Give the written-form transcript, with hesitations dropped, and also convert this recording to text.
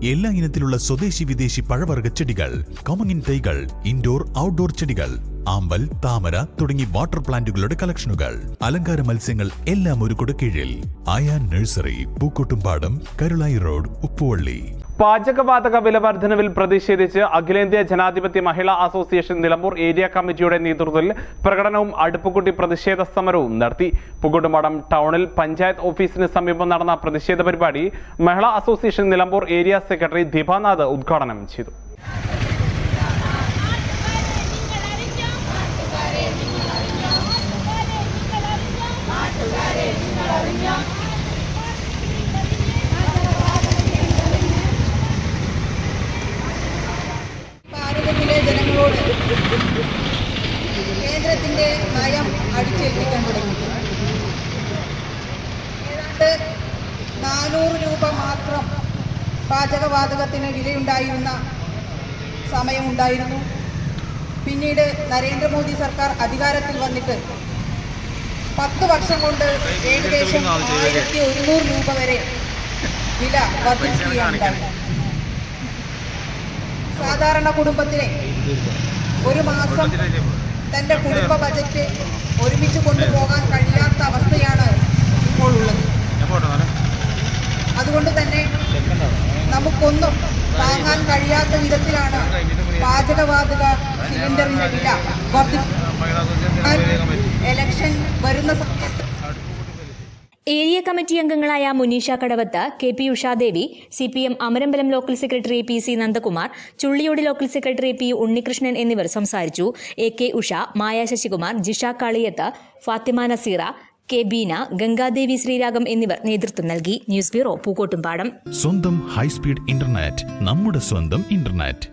എല്ലാ ഇനത്തിലുള്ള സ്വദേശി വിദേശി പഴവർഗ്ഗ ചെടികൾ, കൊമങ്ങിൻ തൈകൾ, ഇൻഡോർ ഔട്ട്ഡോർ ചെടികൾ, ആമ്പൽ, താമര തുടങ്ങി വാട്ടർ പ്ലാന്റുകളുടെ കളക്ഷനുകൾ, അലങ്കാര മത്സ്യങ്ങൾ എല്ലാം ഒരു കുടക്കീഴിൽ. ആയാൻ നഴ്സറി, പൂക്കോട്ടുംപാടം, കരുളായി റോഡ്, ഉപ്പുവള്ളി. പാചകവാതക വില വർധനവിൽ പ്രതിഷേധിച്ച് അഖിലേന്ത്യാ ജനാധിപത്യ മഹിളാ അസോസിയേഷൻ നിലമ്പൂർ ഏരിയ കമ്മിറ്റിയുടെ നേതൃത്വത്തിൽ പ്രകടനവും അടുപ്പുകുട്ടി പ്രതിഷേധ സമരവും നടത്തി. പൂക്കോട്ടുംപാടം ടൗണിൽ പഞ്ചായത്ത് ഓഫീസിന് സമീപം നടന്ന പ്രതിഷേധ പരിപാടി മഹിളാ അസോസിയേഷൻ നിലമ്പൂർ ഏരിയ സെക്രട്ടറി ദീപാനാഥ് ഉദ്ഘാടനം ചെയ്തു. ജനങ്ങളോട് കേന്ദ്രത്തിന്റെ നയം അടിച്ചേൽപ്പിക്കാൻ തുടങ്ങി. ഏതാണ്ട് 400 രൂപ മാത്രം പാചകവാതകത്തിന് വിലയുണ്ടായിരുന്ന സമയമുണ്ടായിരുന്നു. പിന്നീട് നരേന്ദ്രമോദി സർക്കാർ അധികാരത്തിൽ വന്നിട്ട് 10 വർഷം കൊണ്ട് ഏകദേശം 1100 രൂപ വരെ വില വർദ്ധിക്കുകയുണ്ടായി. സാധാരണ കുടുംബത്തിന് ഒരു മാസം തൻ്റെ കുടുംബ ബജറ്റ് ഒരുമിച്ച് കൊണ്ടുപോകാൻ കഴിയാത്ത അവസ്ഥയാണ് ഇപ്പോൾ ഉള്ളത്. അതുകൊണ്ട് തന്നെ നമുക്കൊന്നും വാങ്ങാൻ കഴിയാത്ത വിധത്തിലാണ് പാചകവാതക സിലിണ്ടറിന്റെ വില വർദ്ധിപ്പിക്കാൻ ഇലക്ഷൻ വരുന്ന സമയത്ത് ഏരിയ കമ്മിറ്റി അംഗങ്ങളായ Munisha Kadavath, K P Ushadevi, CPM Amarambalam local secretary PC Nandakumar, Chulliyode local secretary P Unnikrishnan എന്നിവർ സംസാരിച്ചു. AK ഉഷ, മായ ശശികുമാർ, ജിഷ കാളിയത്ത്, ഫാത്തിമ നസീറ, K ബീന, ഗംഗാദേവി ശ്രീരാഗം എന്നിവർ നേതൃത്വം നൽകി. News bureau, Pookkottumpadam. സ്വന്തം ഹൈസ്പീഡ് ഇന്റർനെറ്റ്, നമ്മുടെ സ്വന്തം ഇന്റർനെറ്റ്.